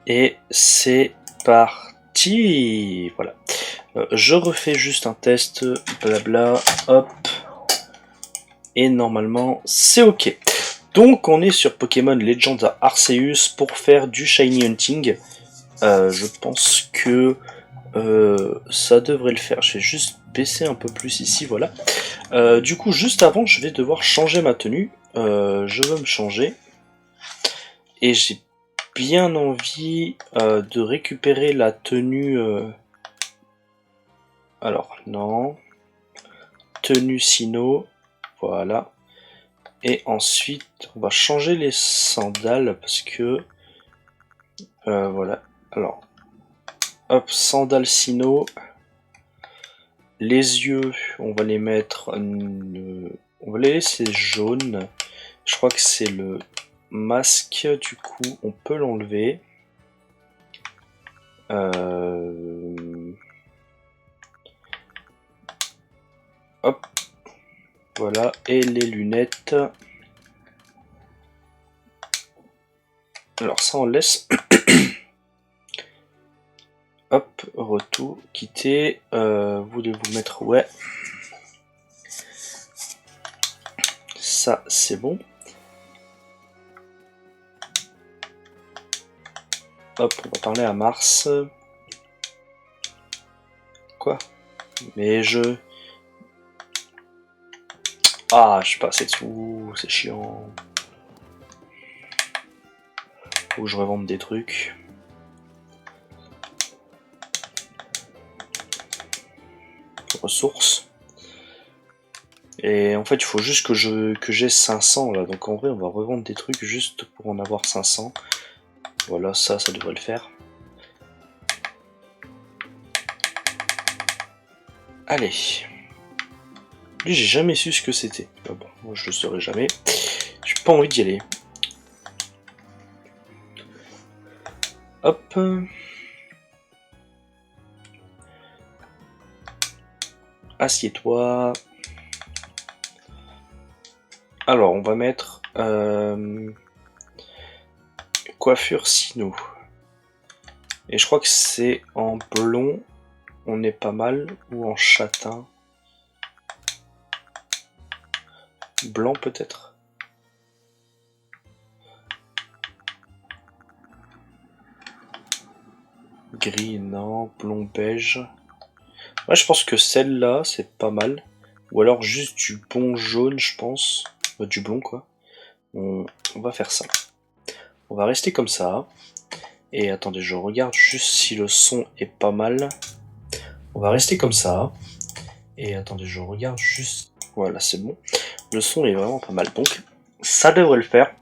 Et c'est parti. Voilà. Je refais juste un test, blabla, hop. Et normalement, c'est ok. Donc on est sur Pokémon Legends Arceus pour faire du Shiny Hunting. Je pense que ça devrait le faire. Je vais juste baisser un peu plus ici, voilà. Du coup, juste avant, je vais devoir changer ma tenue. Je veux me changer. Et j'ai bien envie de récupérer la tenue... Alors, non. Tenue Sino. Voilà. Et ensuite, on va changer les sandales parce que... voilà. Alors, hop, sandales Sino. Les yeux, on va les mettre... on va les laisser jaunes. Je crois que c'est le masque, du coup, on peut l'enlever. Hop. Voilà, et les lunettes. Alors ça on laisse. Hop, retour, quitter. Voulez-vous mettre ouais. Ça c'est bon. Hop, on va parler à Mars. Quoi? Mais je... Ah, je suis pas assez dessous, c'est chiant. Faut que je revende des trucs. Ressources. Et en fait, il faut juste que j'ai 500 là. Donc en vrai, on va revendre des trucs juste pour en avoir 500. Voilà, ça devrait le faire. Allez. Lui, j'ai jamais su ce que c'était. Ah bon, moi je le saurai jamais. J'ai pas envie d'y aller. Hop. Assieds-toi. Alors, on va mettre coiffure Sino. Et je crois que c'est en blond. On est pas mal. Ou en châtain. Blanc peut-être. Gris, non. Blond, beige. Ouais, je pense que celle-là, c'est pas mal. Ou alors juste du bon jaune, je pense. Du blond, quoi. On va faire ça. On va rester comme ça. Et attendez, je regarde juste si le son est pas mal. On va rester comme ça. Et attendez, je regarde juste... Voilà, c'est bon. Le son est vraiment pas mal. Donc, ça devrait le faire.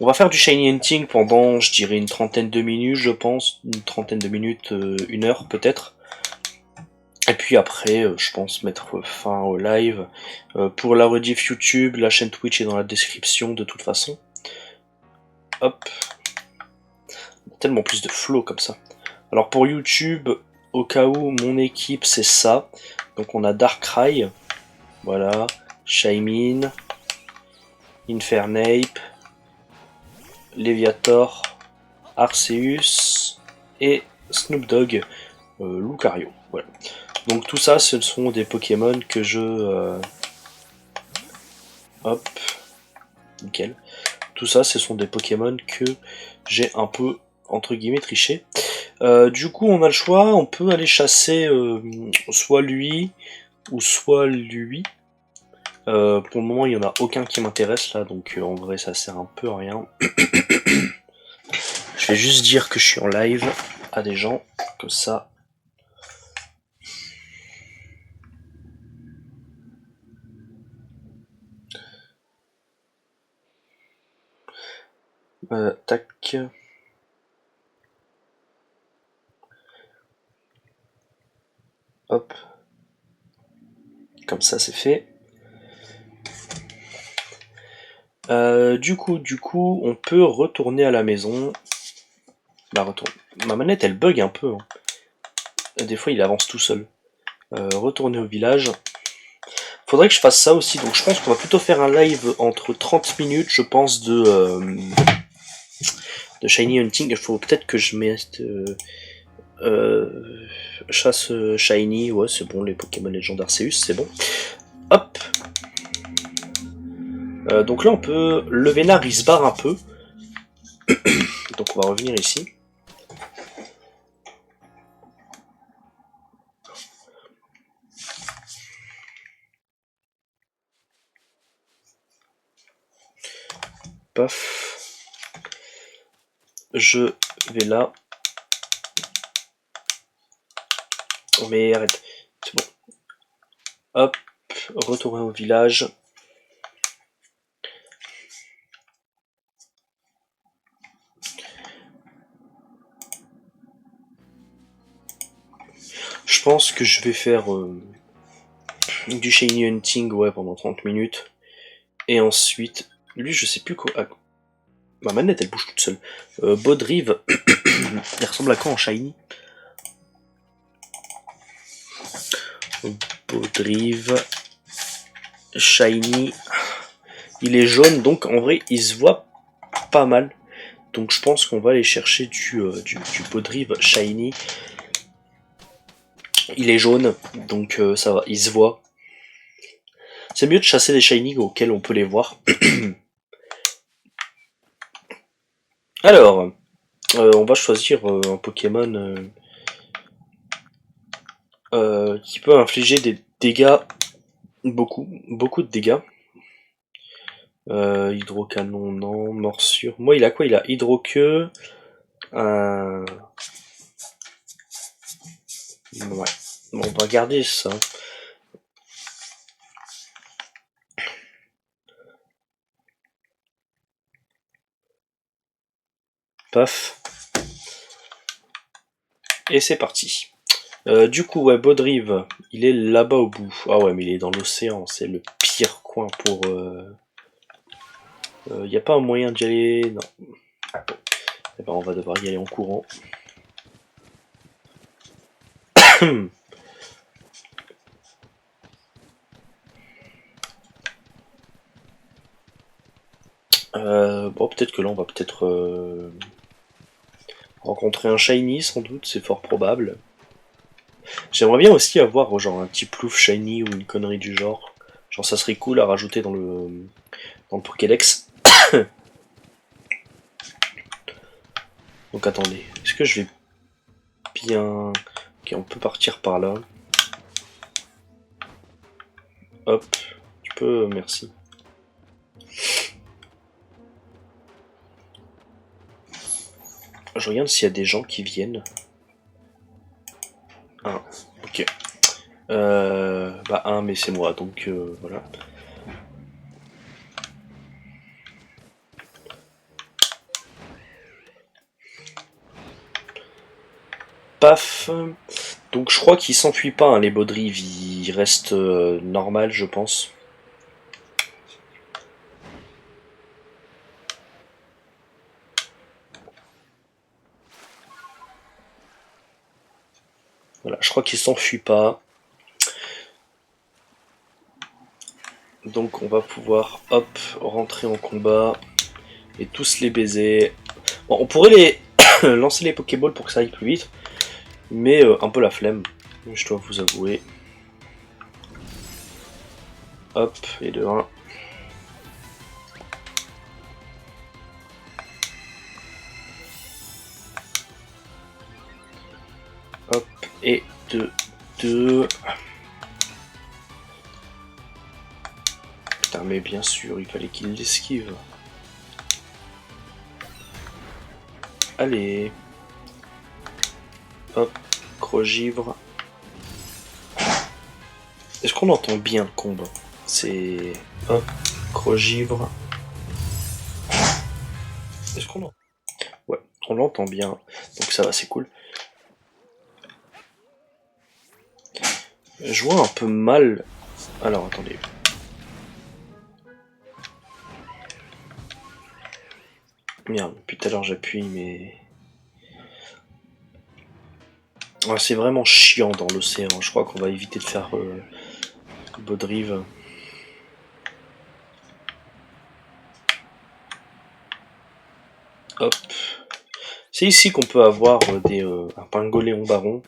On va faire du Shiny Hunting pendant, je dirais, une trentaine de minutes, je pense. Une trentaine de minutes, une heure peut-être. Et puis après, je pense mettre fin au live. Pour la rediff YouTube, la chaîne Twitch est dans la description de toute façon. Hop. Tellement plus de flow comme ça. Alors pour YouTube, au cas où mon équipe c'est ça. Donc on a Darkrai. Voilà. Shaymin. Infernape. Leviator. Arceus. Et Snoop Dogg. Lucario. Voilà. Donc tout ça, ce sont des Pokémon que je... Hop. Nickel. Tout ça, ce sont des Pokémon que j'ai un peu, entre guillemets, triché. Du coup, on a le choix. On peut aller chasser soit lui, ou soit lui. Pour le moment, il n'y en a aucun qui m'intéresse là, donc en vrai, ça sert un peu à rien. Je vais juste dire que je suis en live à des gens, comme ça. Tac. Hop. Comme ça, c'est fait. Du coup, on peut retourner à la maison. Bah, retourne. Ma manette, elle bug un peu. Hein. Des fois il avance tout seul. Retourner au village. Faudrait que je fasse ça aussi, donc je pense qu'on va plutôt faire un live entre 30 minutes, je pense, de Shiny Hunting. Il faut peut-être que je mette chasse Shiny, ouais c'est bon, les Pokémon légendaires Arceus, c'est bon. Hop. Donc là on peut... Le Vénard il se barre un peu. Donc on va revenir ici. Paf. Je vais là. Oh mais arrête. C'est bon. Hop. Retourner au village. Je pense que je vais faire du Shiny Hunting, ouais, pendant 30 minutes. Et ensuite, lui, je sais plus quoi. Ah, ma manette, elle bouge toute seule. Bodrive, il ressemble à quoi en Shiny? Bodrive, Shiny. Il est jaune, donc en vrai, il se voit pas mal. Donc je pense qu'on va aller chercher du Bodrive Shiny. Il est jaune, donc ça va, il se voit. C'est mieux de chasser des Shiny auxquels on peut les voir. Alors, on va choisir un Pokémon qui peut infliger des dégâts, beaucoup de dégâts. Hydrocanon, non. Morsure. Moi, il a quoi? Il a hydroqueue. Ouais. Bon, on va garder ça. Paf. Et c'est parti. Du coup, ouais, Bodrive, il est là-bas au bout. Ah ouais, mais il est dans l'océan. C'est le pire coin pour... y a pas un moyen d'y aller? Non. Eh ben, on va devoir y aller en courant. Bon, peut-être que là, on va peut-être rencontrer un Shiny, sans doute, c'est fort probable. J'aimerais bien aussi avoir genre un petit plouf Shiny ou une connerie du genre. Genre, ça serait cool à rajouter dans le Pokédex. Donc, attendez, est-ce que je vais bien... Ok, on peut partir par là. Hop, tu peux, merci. Je regarde s'il y a des gens qui viennent. Ah, ok. Bah un, mais c'est moi, donc voilà. Paf. Donc je crois qu'ils s'enfuient pas, hein, les Baudrives, ils restent normal, je pense. Voilà, je crois qu'ils s'enfuient pas. Donc on va pouvoir, hop, rentrer en combat et tous les baiser. Bon, on pourrait les lancer les Pokéballs pour que ça aille plus vite, mais un peu la flemme, je dois vous avouer. Hop, et de 1. Hop, et de 2. Putain, mais bien sûr, il fallait qu'il l'esquive. Allez. Hop, Crogivre. Est-ce qu'on entend bien le combat? C'est... Hop, Crogivre. Est-ce qu'on entend? Ouais, on l'entend bien. Donc ça va, c'est cool. Je vois un peu mal... Alors, attendez. Merde, depuis tout à l'heure j'appuie, mais... Ouais, c'est vraiment chiant dans l'océan. Je crois qu'on va éviter de faire Bodrive. Hop. C'est ici qu'on peut avoir un pingoléon baron.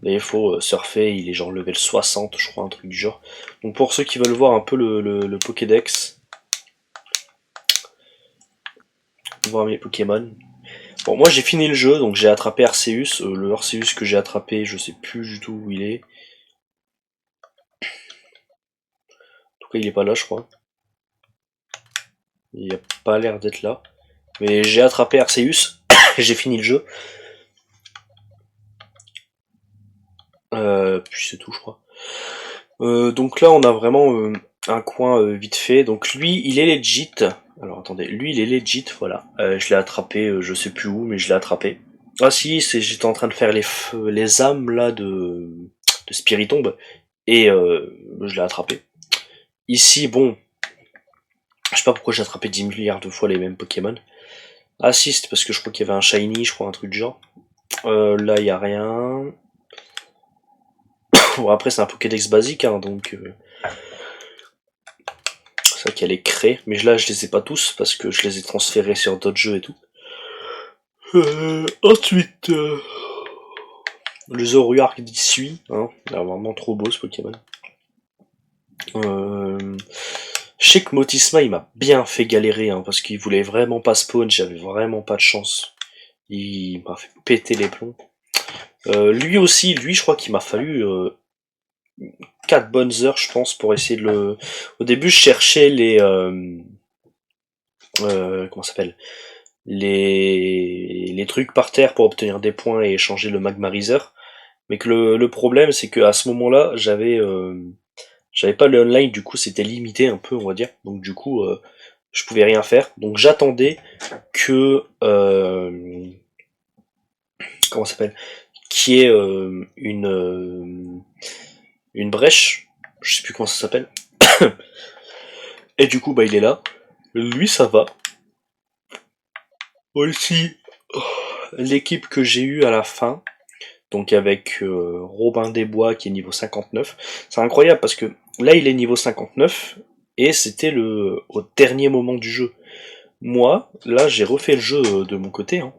Mais il faut surfer, il est genre level 60, je crois, un truc du genre. Donc pour ceux qui veulent voir un peu le Pokédex, voir mes Pokémon. Bon, moi j'ai fini le jeu, donc j'ai attrapé Arceus. Le Arceus que j'ai attrapé, je sais plus du tout où il est. En tout cas, il est pas là, je crois. Il a pas l'air d'être là. Mais j'ai attrapé Arceus, j'ai fini le jeu. Puis c'est tout, je crois. Donc là, on a vraiment un coin vite fait. Donc lui, il est legit. Alors attendez, lui, il est legit, voilà. Je l'ai attrapé, je sais plus où, mais je l'ai attrapé. Ah si, j'étais en train de faire les âmes là de Spiritomb, et je l'ai attrapé. Ici, bon, je sais pas pourquoi j'ai attrapé 10 milliards de fois les mêmes Pokémon. Ah si, c'était parce que je crois qu'il y avait un Shiny, je crois, un truc du genre. Là, il y a rien. Bon, après, c'est un Pokédex basique, hein, donc... c'est vrai qu'il y a les craies, mais là, je les ai pas tous, parce que je les ai transférés sur d'autres jeux et tout. Ensuite... le Zoroark d'Issui, hein. Il est vraiment trop beau, ce Pokémon. Je sais que Motisma, il m'a bien fait galérer, hein, parce qu'il voulait vraiment pas spawn, j'avais vraiment pas de chance. Il m'a fait péter les plombs. Lui aussi, lui, je crois qu'il m'a fallu 4 bonnes heures, je pense, pour essayer de le... Au début, je cherchais les... comment ça s'appelle, les trucs par terre pour obtenir des points et échanger le Magmarizer. Mais que le problème, c'est que à ce moment-là, j'avais pas le online, du coup, c'était limité un peu, on va dire. Donc du coup, je pouvais rien faire. Donc j'attendais que... comment ça s'appelle, qui est une brèche, je sais plus comment ça s'appelle. Et du coup, bah il est là. Lui, ça va. Aussi, l'équipe que j'ai eue à la fin, donc avec Robin Desbois qui est niveau 59, c'est incroyable parce que là il est niveau 59 et c'était au dernier moment du jeu. Moi, là j'ai refait le jeu de mon côté, hein,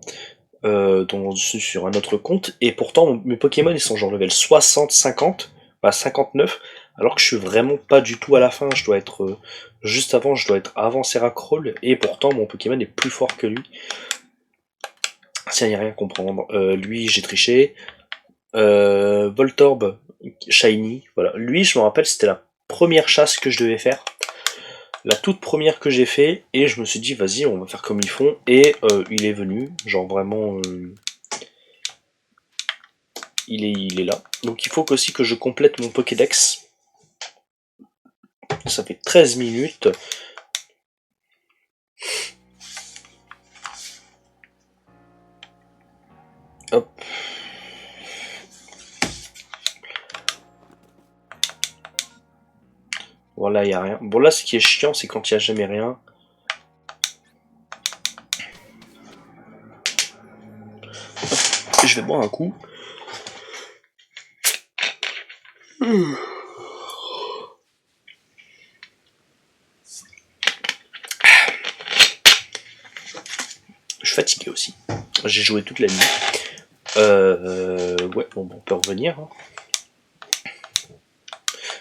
sur un autre compte, et pourtant mes Pokémon ils sont genre level 60, 50, bah 59, alors que je suis vraiment pas du tout à la fin, je dois être juste avant, je dois être avant Seracroll, et pourtant mon Pokémon est plus fort que lui. Ça n'y a rien à comprendre. Lui j'ai triché. Voltorb Shiny, voilà. Lui je me rappelle c'était la première chasse que je devais faire. La toute première que j'ai fait, et je me suis dit vas-y on va faire comme ils font, et il est venu, genre vraiment il est là. Donc il faut aussi que je complète mon Pokédex. Ça fait 13 minutes. Hop. Voilà, il n'y a rien. Bon là, ce qui est chiant, c'est quand il n'y a jamais rien. Hop. Je vais boire un coup. Je suis fatigué aussi. J'ai joué toute la nuit. Ouais, bon, on peut revenir. Hein.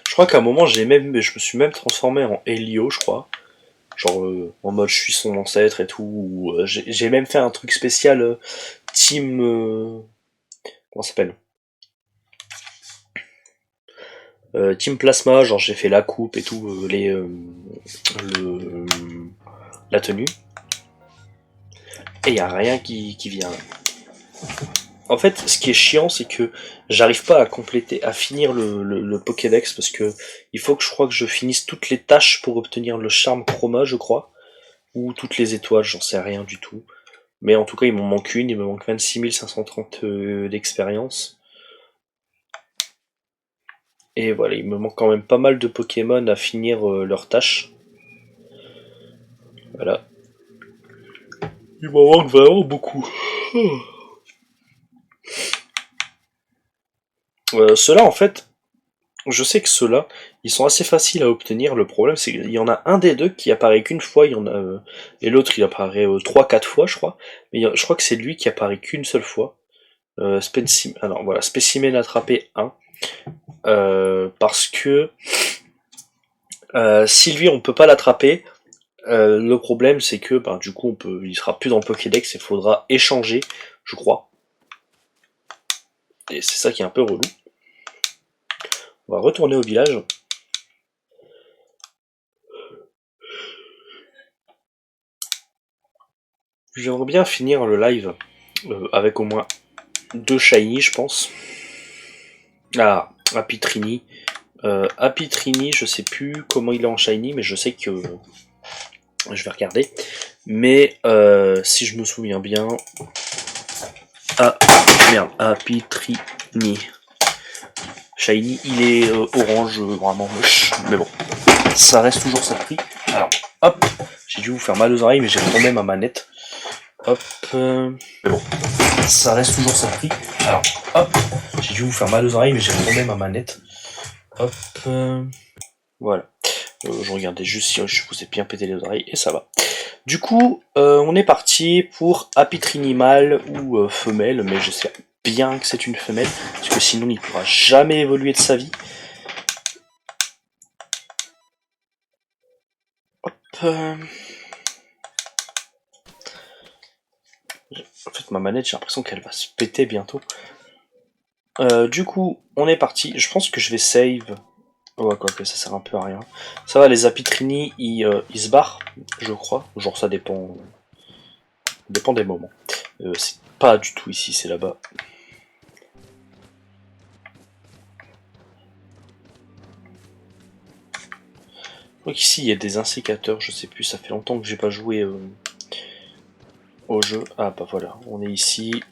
Je crois qu'à un moment, je me suis même transformé en Helio, je crois. Genre en mode je suis son ancêtre et tout. J'ai même fait un truc spécial team... comment ça s'appelle, Team Plasma, genre j'ai fait la coupe et tout, la tenue. Et y a rien qui vient. En fait, ce qui est chiant, c'est que j'arrive pas à finir le Pokédex parce que il faut que je crois que je finisse toutes les tâches pour obtenir le charme chroma, je crois, ou toutes les étoiles, j'en sais rien du tout. Mais en tout cas, il m'en manque une, il me manque 26 530 d'expérience. Et voilà, il me manque quand même pas mal de Pokémon à finir leurs tâches. Voilà. Il m'en manque vraiment beaucoup. Ceux-là, en fait, je sais que ceux-là, ils sont assez faciles à obtenir. Le problème, c'est qu'il y en a un des deux qui apparaît qu'une fois, il y en a, et l'autre, il apparaît 3-4 fois, je crois. Mais je crois que c'est lui qui apparaît qu'une seule fois. Alors voilà, spécimen attrapé 1. Parce que si lui, on peut pas l'attraper, le problème, c'est que ben, du coup, il sera plus dans le Pokédex et il faudra échanger, je crois. Et c'est ça qui est un peu relou. On va retourner au village. J'aimerais bien finir le live avec au moins 2 shiny, je pense. Ah, Apitrini. Apitrini, je sais plus comment il est en shiny, mais je sais que je vais regarder. Mais si je me souviens bien, Apitrini. Shiny, il est orange, vraiment moche. Mais bon, ça reste toujours ça de prix. Alors, hop, j'ai dû vous faire mal aux oreilles, mais j'ai retourné ma manette. Hop, mais bon, ça reste toujours ça de prix. Alors, hop, j'ai dû vous faire mal aux oreilles, mais j'ai retourné ma manette. Hop, voilà. Je regardais juste si je vous ai bien pété les oreilles, et ça va. Du coup, on est parti pour Apitrini mâle ou femelle, mais je sais bien que c'est une femelle, parce que sinon il ne pourra jamais évoluer de sa vie. Hop. En fait, ma manette, j'ai l'impression qu'elle va se péter bientôt. Du coup, on est parti. Je pense que je vais save. Ouais, quoi que ça sert un peu à rien. Ça va, les Apitrini, ils se barrent, je crois. Genre, ça dépend. Ça dépend des moments. C'est pas du tout ici, c'est là-bas. Donc ici, il y a des insécateurs, je sais plus, ça fait longtemps que j'ai pas joué au jeu. Ah bah voilà, on est ici.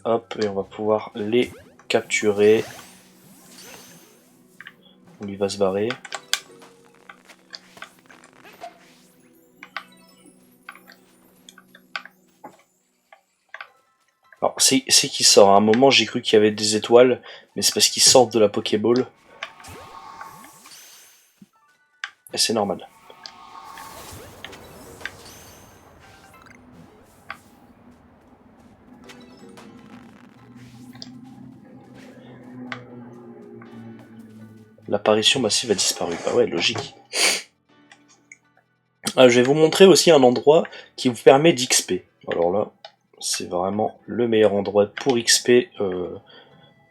Hop, et on va pouvoir les capturer. On lui va se barrer. Alors, c'est qui sort. À un moment, j'ai cru qu'il y avait des étoiles, mais c'est parce qu'ils sortent de la Pokéball. Et c'est normal. L'apparition massive a disparu. Bah ouais, logique. Ah, je vais vous montrer aussi un endroit qui vous permet d'XP. Alors là, c'est vraiment le meilleur endroit pour XP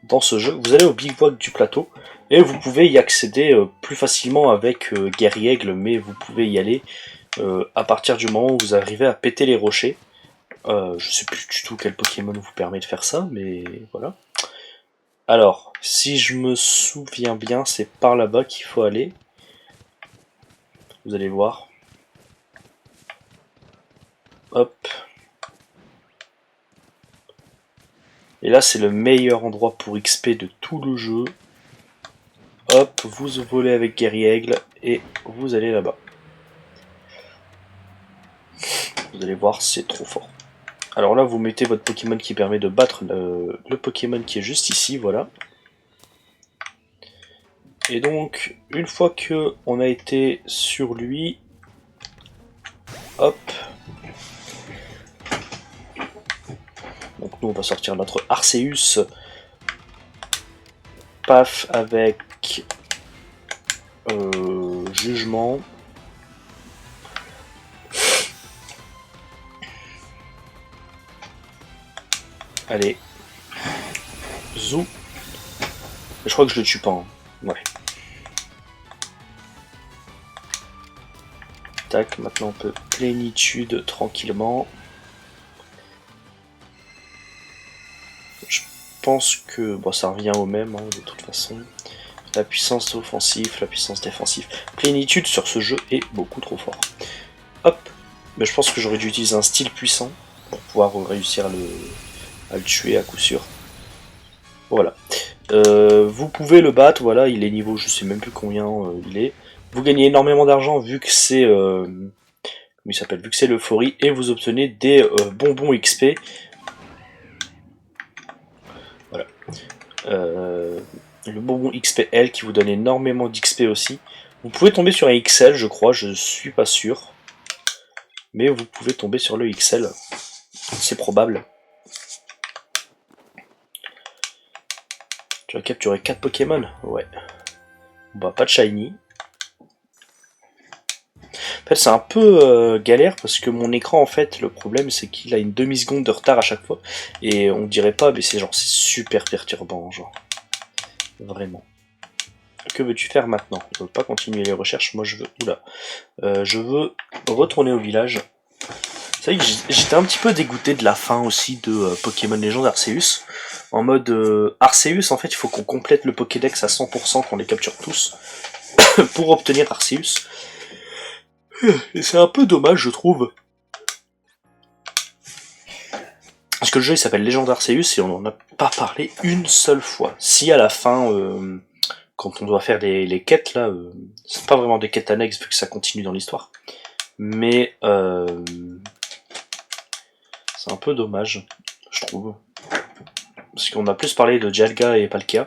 dans ce jeu. Vous allez au bivouac du plateau et vous pouvez y accéder plus facilement avec Guerriègle, mais vous pouvez y aller à partir du moment où vous arrivez à péter les rochers. Je sais plus du tout quel Pokémon vous permet de faire ça, mais voilà. Alors, si je me souviens bien, c'est par là-bas qu'il faut aller. Vous allez voir. Hop. Et là, c'est le meilleur endroit pour XP de tout le jeu. Hop, vous volez avec Guerriègle et vous allez là-bas. Vous allez voir, c'est trop fort. Alors là, vous mettez votre Pokémon qui permet de battre le Pokémon qui est juste ici, voilà. Et donc, une fois que on a été sur lui, hop. Donc nous, on va sortir notre Arceus. Paf avec Jugement. Allez. Zou. Je crois que je le tue pas. Hein. Ouais. Tac, maintenant on peut plénitude tranquillement. Je pense que bon, ça revient au même hein, de toute façon. La puissance offensive, la puissance défensive. Plénitude sur ce jeu est beaucoup trop fort. Hop. Mais je pense que j'aurais dû utiliser un style puissant pour pouvoir réussir à le tuer à coup sûr. Voilà. Vous pouvez le battre, voilà, il est niveau, je sais même plus combien il est. Vous gagnez énormément d'argent vu que c'est comment il s'appelle, vu que c'est l'euphorie, et vous obtenez des bonbons XP. Voilà. le bonbon XPL qui vous donne énormément d'XP aussi. Vous pouvez tomber sur un XL, je crois, je suis pas sûr. Mais vous pouvez tomber sur le XL, c'est probable. Tu as capturé 4 Pokémon? Ouais. Bah, pas de Shiny. En fait, c'est un peu galère parce que mon écran, en fait, le problème c'est qu'il a une demi-seconde de retard à chaque fois. Et on dirait pas, mais c'est genre, c'est super perturbant, genre. Vraiment. Que veux-tu faire maintenant? Je veux pas continuer les recherches, moi je veux... Oula. Je veux retourner au village. C'est vrai que j'étais un petit peu dégoûté de la fin aussi de Pokémon Legends Arceus. En mode Arceus, en fait, il faut qu'on complète le Pokédex à 100%, qu'on les capture tous, pour obtenir Arceus. Et c'est un peu dommage, je trouve. Parce que le jeu il s'appelle Legends Arceus et on n'en a pas parlé une seule fois. Si à la fin, quand on doit faire les quêtes, là, c'est pas vraiment des quêtes annexes vu que ça continue dans l'histoire. Mais c'est un peu dommage, je trouve. Parce qu'on a plus parlé de Dialga et Palkia,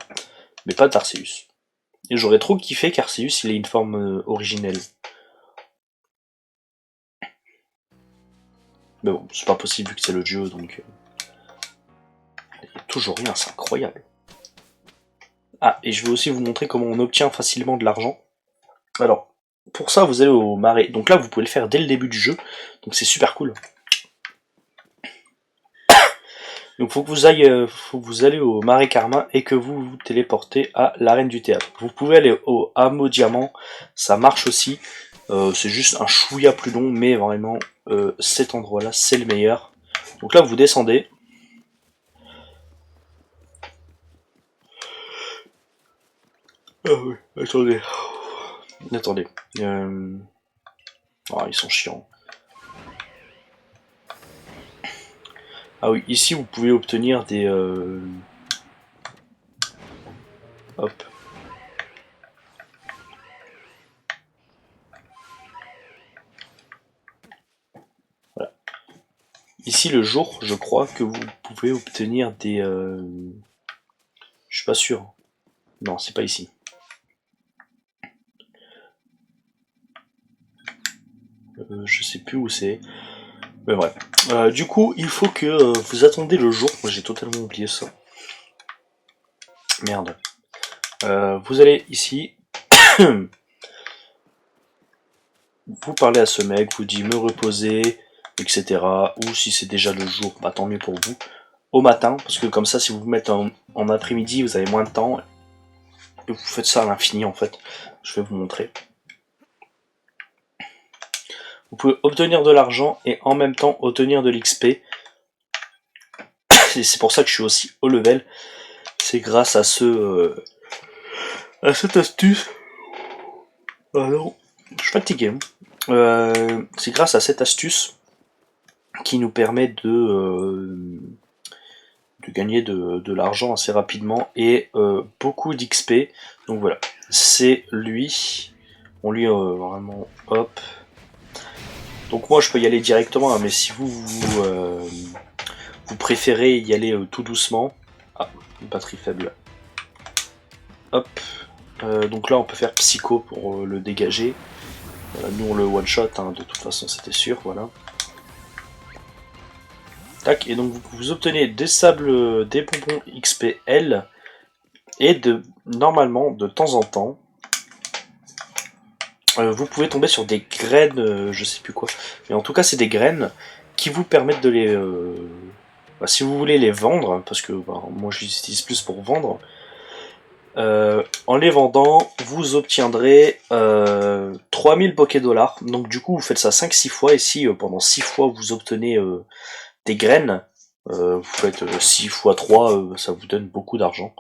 mais pas d'Arceus. Et j'aurais trop kiffé qu'Arceus il ait une forme originelle. Mais bon, c'est pas possible vu que c'est le jeu, donc... Il n'y a toujours rien, c'est incroyable. Ah, et je vais aussi vous montrer comment on obtient facilement de l'argent. Alors, pour ça, vous allez au marais. Donc là, vous pouvez le faire dès le début du jeu, donc c'est super cool. Donc faut que vous allez au marais Carmin et que vous vous téléportez à l'arène du théâtre. Vous pouvez aller au hameau diamant, ça marche aussi. C'est juste un chouïa plus long, mais vraiment cet endroit-là c'est le meilleur. Donc là vous descendez. Ah oui, attendez. Attendez. Oh, ils sont chiants. Ah oui, ici vous pouvez obtenir des... Hop. Voilà. Ici le jour, je crois que vous pouvez obtenir des... Je suis pas sûr. Non, c'est pas ici. Je sais plus où c'est. Mais bref. Du coup, il faut que vous attendez le jour. Moi j'ai totalement oublié ça. Merde. Vous allez ici. Vous parlez à ce mec, vous dites me reposer, etc. Ou si c'est déjà le jour, bah tant mieux pour vous. Au matin, parce que comme ça, si vous vous mettez en après-midi, vous avez moins de temps. Et vous faites ça à l'infini en fait. Je vais vous montrer. Vous pouvez obtenir de l'argent et en même temps obtenir de l'XP. C'est pour ça que je suis aussi haut level. C'est grâce à à cette astuce. Ah non, je suis fatigué. C'est grâce à cette astuce qui nous permet de gagner de l'argent assez rapidement et beaucoup d'XP. Donc voilà, c'est lui. On lui vraiment hop. Donc moi je peux y aller directement, hein, mais si vous préférez y aller tout doucement. Ah, une batterie faible. Hop. Donc là on peut faire Psycho pour le dégager. Nous on le one shot, hein, de toute façon c'était sûr, voilà. Tac, et donc vous obtenez des sables, des bonbons XPL, et normalement, de temps en temps, vous pouvez tomber sur des graines, je sais plus quoi, mais en tout cas c'est des graines qui vous permettent de les... si vous voulez les vendre, parce que moi je les utilise plus pour vendre, en les vendant, vous obtiendrez 3000 Pokédollars. Donc du coup, vous faites ça 5-6 fois, et si pendant 6 fois vous obtenez des graines, vous faites 6 x 3, ça vous donne beaucoup d'argent.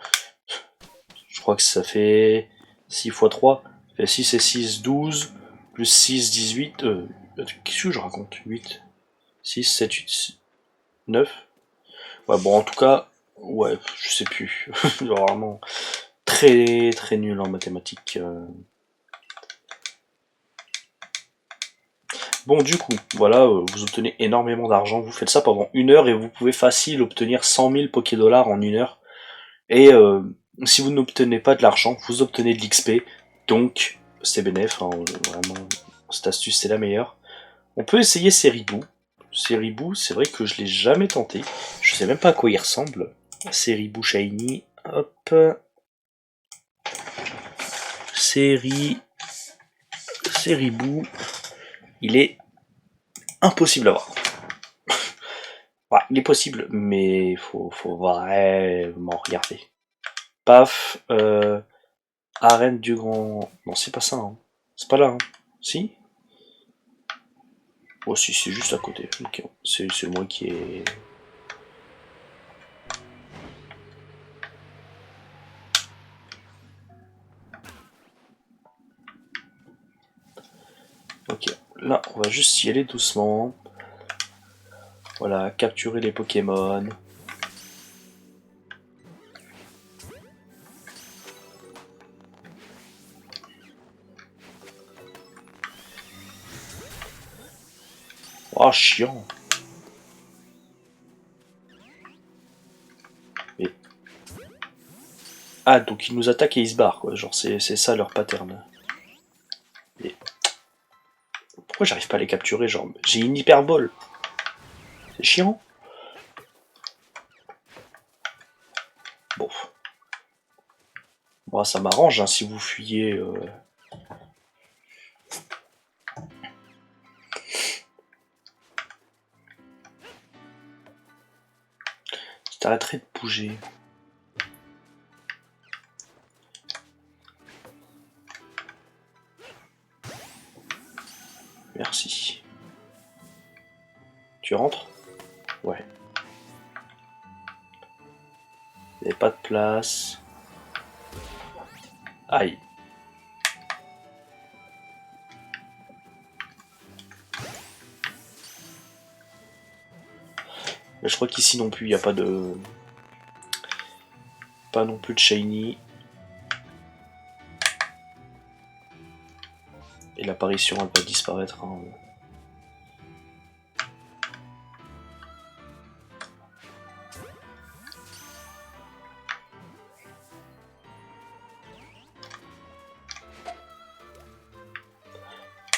Je crois que ça fait 6 x 3, ça fait 6 et 6, 12, plus 6, 18, qu'est-ce que je raconte? 8, 6, 7, 8, 9. Ouais, bon, en tout cas, ouais, je sais plus. Vraiment très très nul en mathématiques. Bon, du coup, voilà, vous obtenez énormément d'argent. Vous faites ça pendant 1 heure et vous pouvez facile obtenir 100 000 Pokédollars en 1 heure. Et si vous n'obtenez pas de l'argent, vous obtenez de l'XP. Donc, c'est bénéf, hein, vraiment, cette astuce, c'est la meilleure. On peut essayer Seribou. Seribou, c'est vrai que je l'ai jamais tenté. Je sais même pas à quoi il ressemble. Seribou Shiny, hop. Seribou, il est impossible à voir. Ouais, il est possible, mais faut vraiment regarder. Paf, arène du grand... Non, c'est pas ça, hein. C'est pas là, hein. Si? Oh si, c'est juste à côté. Ok, c'est moi qui ai... Ok, là, on va juste y aller doucement. Voilà, capturer les Pokémon. Oh, chiant. Mais... Ah, donc ils nous attaquent et ils se barrent, quoi. Genre, c'est ça leur pattern. Mais... Pourquoi j'arrive pas à les capturer? Genre, j'ai une hyperbole. C'est chiant. Bon. Moi, ça m'arrange, hein, si vous fuyez... T'arrêterais de bouger. Merci. Tu rentres? Ouais. Il n'y avait pas de place. Aïe. Mais je crois qu'ici non plus, il n'y a pas de... Pas non plus de shiny. Et l'apparition, elle va disparaître. Hein.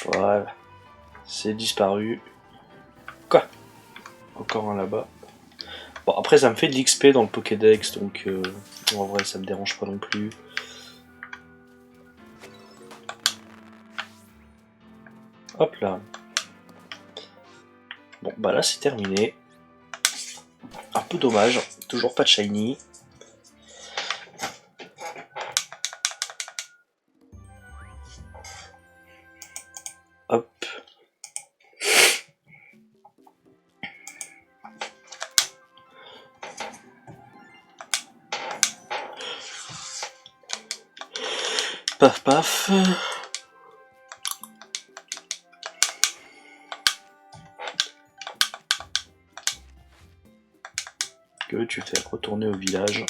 Voilà. C'est disparu. Quoi? Encore un là-bas. Bon, après, ça me fait de l'XP dans le Pokédex, donc en vrai, ça me dérange pas non plus. Hop là. Bon, bah là, c'est terminé. Un peu dommage. Toujours pas de shiny. Hop. Paf paf. Que tu fais retourner au village.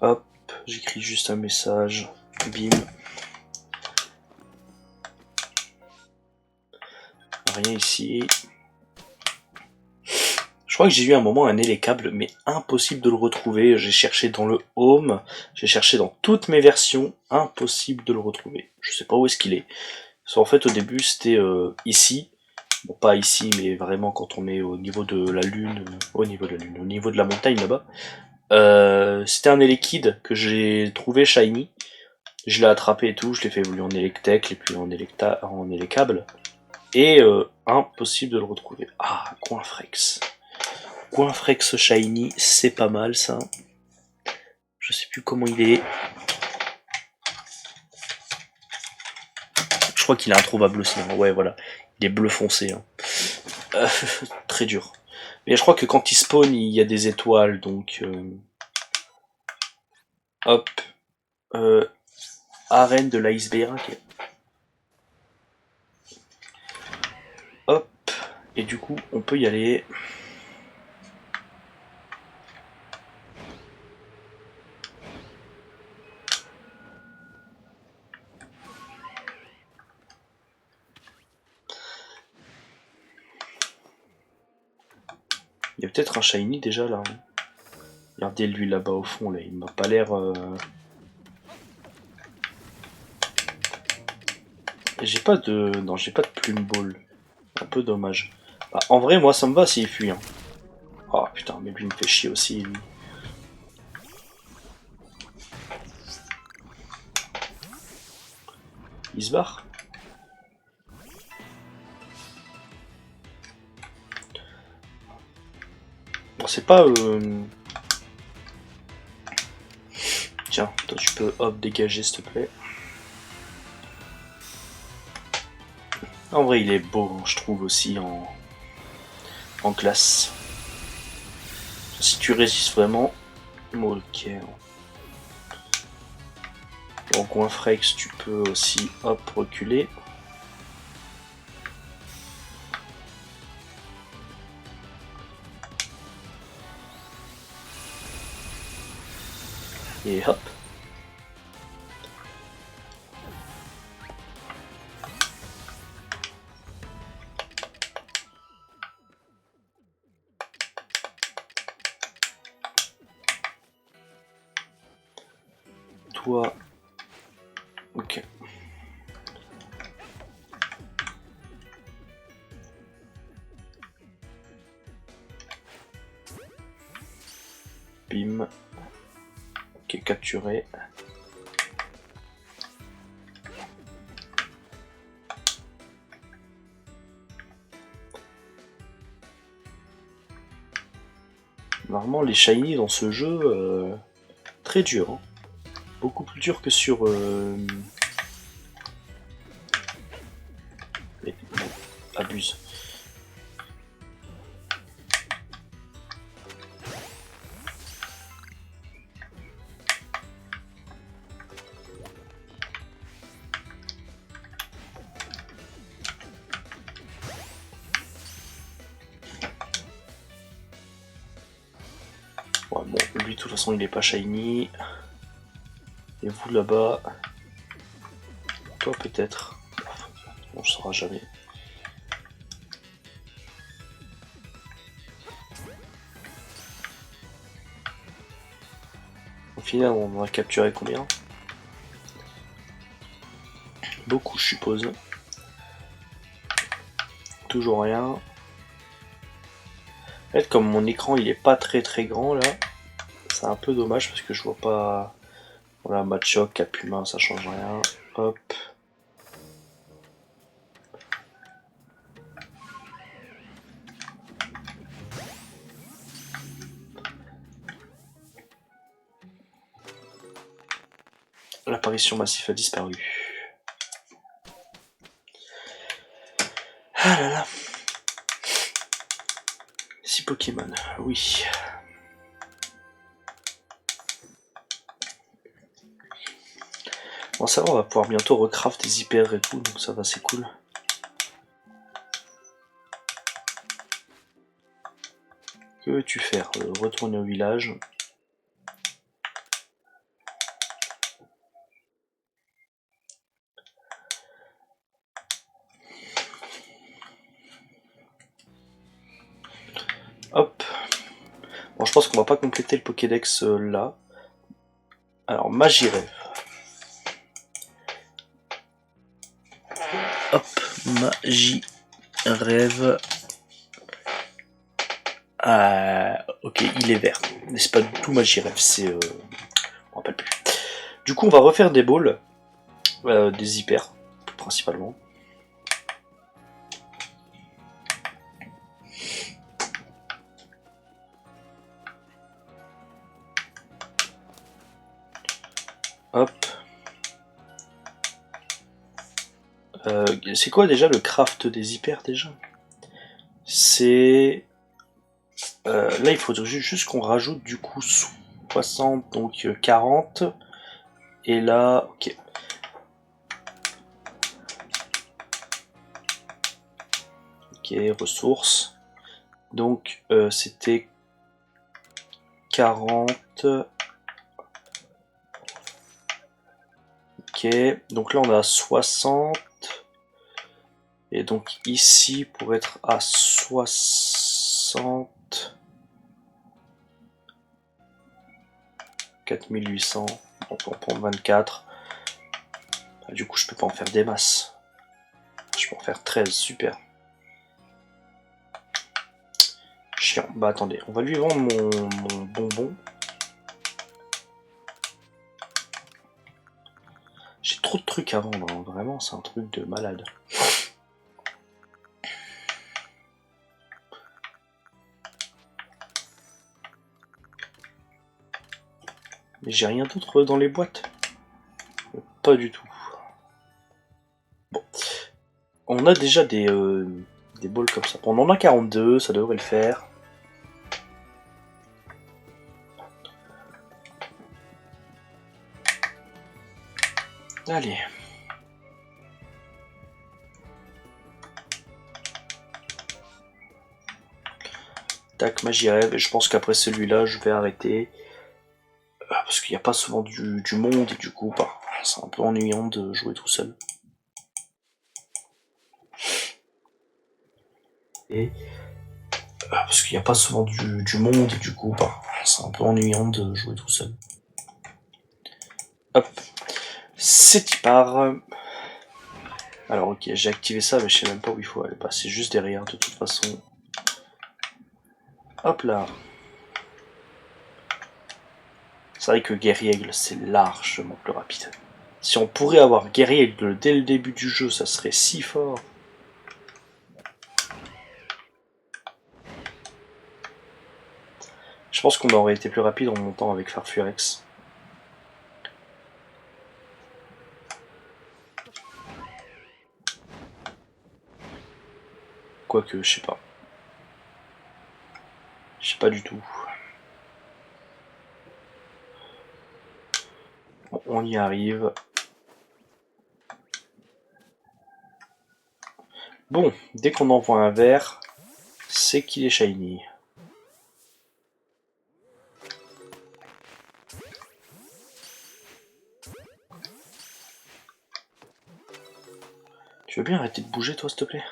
Hop, j'écris juste un message. Bim. Rien ici. Je crois que j'ai eu un moment un élécable, mais impossible de le retrouver. J'ai cherché dans le home, j'ai cherché dans toutes mes versions, impossible de le retrouver. Je sais pas où est-ce qu'il est. Parce qu'en fait, au début, c'était ici. Bon, pas ici, mais vraiment quand on est au niveau de la lune, au niveau de la lune, au niveau de la montagne là-bas. C'était un Elekid que j'ai trouvé shiny. Je l'ai attrapé et tout, je l'ai fait évoluer en Electek et puis en Electable. Et impossible de le retrouver. Ah, Coinfrex. Coinfrex shiny, c'est pas mal ça. Je sais plus comment il est. Je crois qu'il est introuvable aussi. Hein. Ouais, voilà. Il est bleu foncé. Hein. Très dur. Mais je crois que quand il spawn, il y a des étoiles, donc... Hop. Arène de l'iceberg. Hop. Et du coup, on peut y aller. Il y a peut-être un shiny déjà là. Hein. Regardez lui là-bas au fond, là. Il m'a pas l'air... J'ai pas de... Non, j'ai pas de plume ball. Un peu dommage. Bah, en vrai, moi, ça me va s'il fuit. Hein. Oh putain, mais lui, il me fait chier aussi, lui. Il se barre. Bon, c'est pas... Tiens, toi, tu peux, hop, dégager, s'il te plaît. En vrai, il est beau, hein, je trouve, aussi, en classe. Si tu résistes vraiment... Ok. Donc, Coinfrex, tu peux aussi, hop, reculer. Et hop. Toi... Ok. Bim. Ok, capturé. Normalement, les shiny dans ce jeu, très dur. Hein. Beaucoup plus dur que sur... Mais, bon, abuse. Ouais, bon, lui, de toute façon, il est pas shiny. Et vous, là-bas... Toi, peut-être. On ne saura jamais. Au final, on en a capturé combien? Beaucoup, je suppose. Toujours rien. En fait, comme mon écran, il est pas très grand, là, c'est un peu dommage, parce que je vois pas... Voilà, Machoc, Cap Humain, ça change rien. Hop. L'apparition massive a disparu. Ah là là. 6 Pokémon, oui. Bon, ça va, on va pouvoir bientôt recraft des hyper et tout, donc ça va, c'est cool. Que veux-tu faire? Retourner au village. Hop. Bon, je pense qu'on va pas compléter le Pokédex là. Alors, Magirève. Hop, Magirève. Ah, ok, il est vert. Mais c'est pas du tout Magirève, c'est... je me rappelle plus. Du coup, on va refaire des balls. Des hyper, principalement. Hop. C'est quoi déjà le craft des hyper déjà? C'est... là, il faut juste qu'on rajoute du coup 60, donc 40. Et là, ok. Ok, ressources. Donc, c'était 40. Ok, donc là on a 60. Et donc ici, pour être à 60... 4800, donc on prend 24. Ah, du coup je peux pas en faire des masses. Je peux en faire 13, super. Chiant. Bah attendez, on va lui vendre mon bonbon. J'ai trop de trucs à vendre, hein. Vraiment c'est un truc de malade. Mais j'ai rien d'autre dans les boîtes. Pas du tout. Bon. On a déjà des bols comme ça. On en a 42, ça devrait le faire. Allez. Tac, magie rêve. Et je pense qu'après celui-là, je vais arrêter. Parce qu'il n'y a pas souvent du monde et du coup, bah, c'est un peu ennuyant de jouer tout seul. Et parce qu'il n'y a pas souvent du monde et du coup, bah, c'est un peu ennuyant de jouer tout seul. Hop, c'est y part. Alors ok, j'ai activé ça, mais je sais même pas où il faut aller. Bah, c'est juste derrière de toute façon. Hop là. C'est vrai que Guerriègle, c'est largement plus rapide. Si on pourrait avoir Guerriègle dès le début du jeu, ça serait si fort. Je pense qu'on aurait été plus rapide en montant avec Farfurex. Quoique, je sais pas. Je sais pas du tout. Bon, on y arrive. Bon, dès qu'on envoie un vert, c'est qu'il est shiny. Tu veux bien arrêter de bouger, toi, s'il te plaît?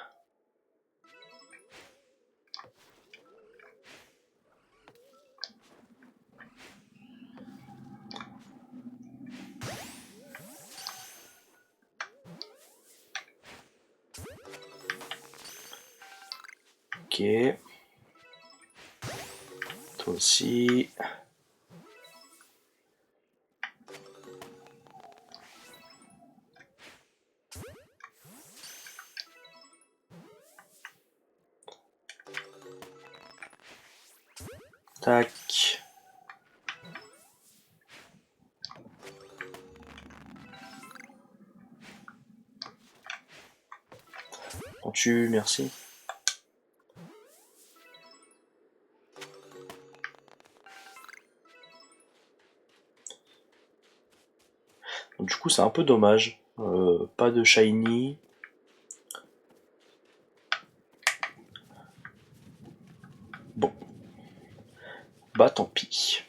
Ok. Toi aussi. Tac. On tue, merci. Donc, du coup, c'est un peu dommage. Pas de shiny. Bon. Bah, tant pis.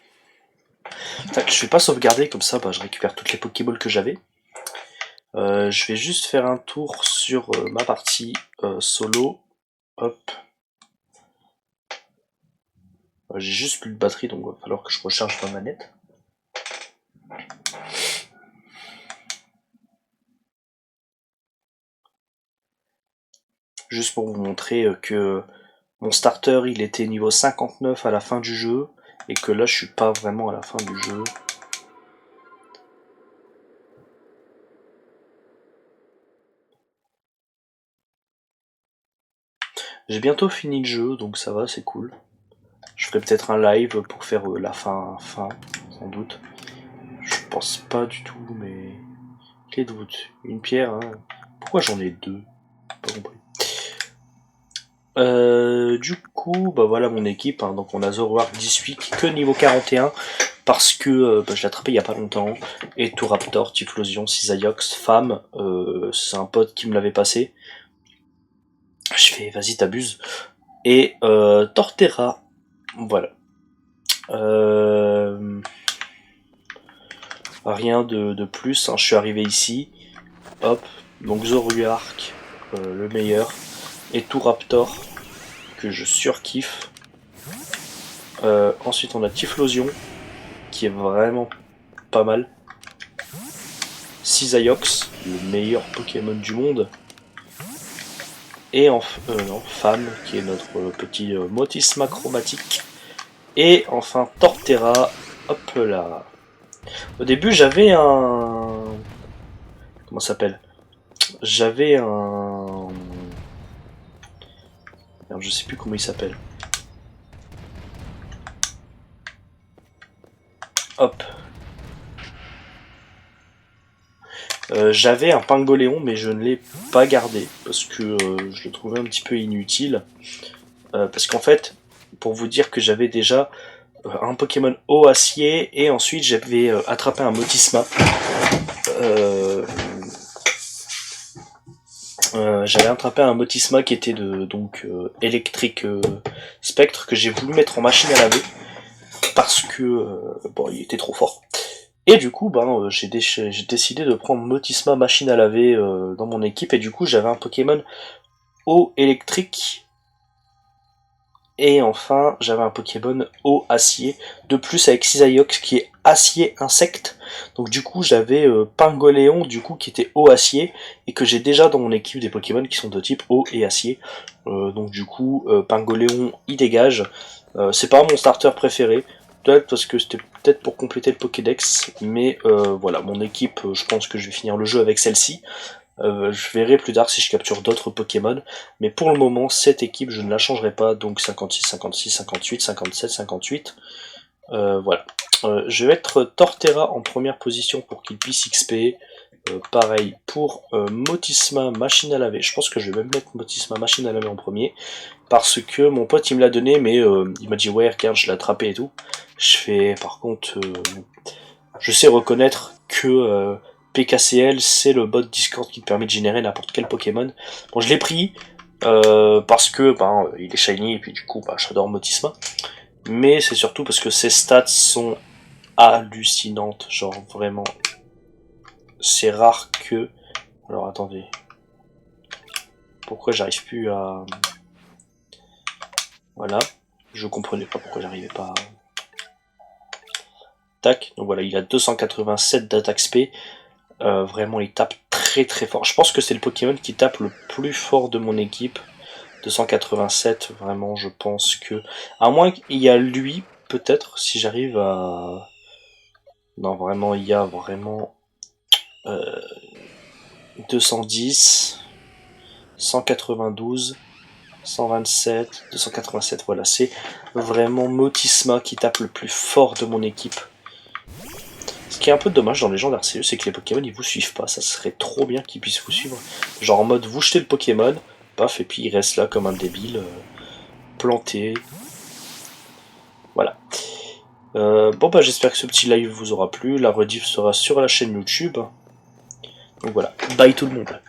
Tac, je vais pas sauvegarder, comme ça, bah, je récupère toutes les Pokéballs que j'avais. Je vais juste faire un tour sur ma partie solo. Hop. J'ai juste plus de batterie, donc il va falloir que je recharge ma manette. Juste pour vous montrer que mon starter il était niveau 59 à la fin du jeu, et que là je suis pas vraiment à la fin du jeu. J'ai bientôt fini le jeu, donc ça va, c'est cool. Je ferai peut-être un live pour faire la fin, sans doute. Je pense pas du tout, mais... Clé de voûte. Une pierre, hein. Pourquoi j'en ai deux? Pas compris. Du coup, bah voilà mon équipe, hein. Donc on a Zoroark 18 qui est que niveau 41, parce que bah, je l'ai attrapé il y a pas longtemps. Et Touraptor, Typhlosion, Cisaiox, Femme, c'est un pote qui me l'avait passé. Je fais, vas-y t'abuses. Et Torterra, voilà. Rien de plus, hein. Je suis arrivé ici, hop, donc Zoroark, le meilleur, et Touraptor, que je surkiffe. Ensuite on a Typhlosion, qui est vraiment pas mal. Cisaiox, le meilleur Pokémon du monde. Et non, Femme, qui est notre petit Motisma chromatique. Et enfin Torterra, hop là. Au début j'avais un... Comment ça s'appelle? J'avais un... Merde, je sais plus comment il s'appelle. Hop. J'avais un Pingoléon mais je ne l'ai pas gardé parce que je le trouvais un petit peu inutile. Parce qu'en fait, pour vous dire que j'avais déjà un Pokémon eau acier et ensuite j'avais attrapé un Motisma. J'avais attrapé un Motisma qui était de donc électrique spectre que j'ai voulu mettre en machine à laver parce que bon il était trop fort. Et du coup ben j'ai décidé de prendre Motisma machine à laver dans mon équipe et du coup j'avais un Pokémon eau électrique. Et enfin, j'avais un Pokémon eau acier. De plus, avec Cisaiox qui est acier insecte. Donc du coup, j'avais Pingoléon du coup qui était eau acier et que j'ai déjà dans mon équipe des Pokémon qui sont de type eau et acier. Donc du coup, Pingoléon il dégage. C'est pas mon starter préféré. Peut-être parce que c'était peut-être pour compléter le Pokédex. Mais voilà, mon équipe, je pense que je vais finir le jeu avec celle-ci. Je verrai plus tard si je capture d'autres Pokémon, mais pour le moment, cette équipe, je ne la changerai pas, donc 56, 56, 58, 57, 58. Voilà. Je vais mettre Torterra en première position pour qu'il puisse XP. Pareil pour Motisma Machine à laver. Je pense que je vais même mettre Motisma Machine à laver en premier, parce que mon pote il me l'a donné, mais il m'a dit ouais regarde je l'ai attrapé et tout. Je fais par contre, je sais reconnaître que PKCL, c'est le bot Discord qui te permet de générer n'importe quel Pokémon. Bon, je l'ai pris parce que ben, il est shiny et puis du coup, bah, j'adore Motisma. Mais c'est surtout parce que ses stats sont hallucinantes. Genre vraiment, c'est rare que. Alors attendez, pourquoi j'arrive plus à. Voilà, je comprenais pas pourquoi j'arrivais pas à. Tac, donc voilà, il a 287 d'attaque SP. Vraiment, il tape très très fort. Je pense que c'est le Pokémon qui tape le plus fort de mon équipe. 287, vraiment, je pense que... À moins qu'il y a lui, peut-être, si j'arrive à... Non, vraiment, il y a vraiment... 210, 192, 127, 287, voilà, c'est vraiment Motisma qui tape le plus fort de mon équipe. Ce qui est un peu dommage dans les gens d'Arceus, c'est que les Pokémon ils vous suivent pas, ça serait trop bien qu'ils puissent vous suivre. Genre en mode vous jetez le Pokémon, paf, et puis il reste là comme un débile, planté. Voilà. Bon bah j'espère que ce petit live vous aura plu, la rediff sera sur la chaîne YouTube. Donc voilà, bye tout le monde.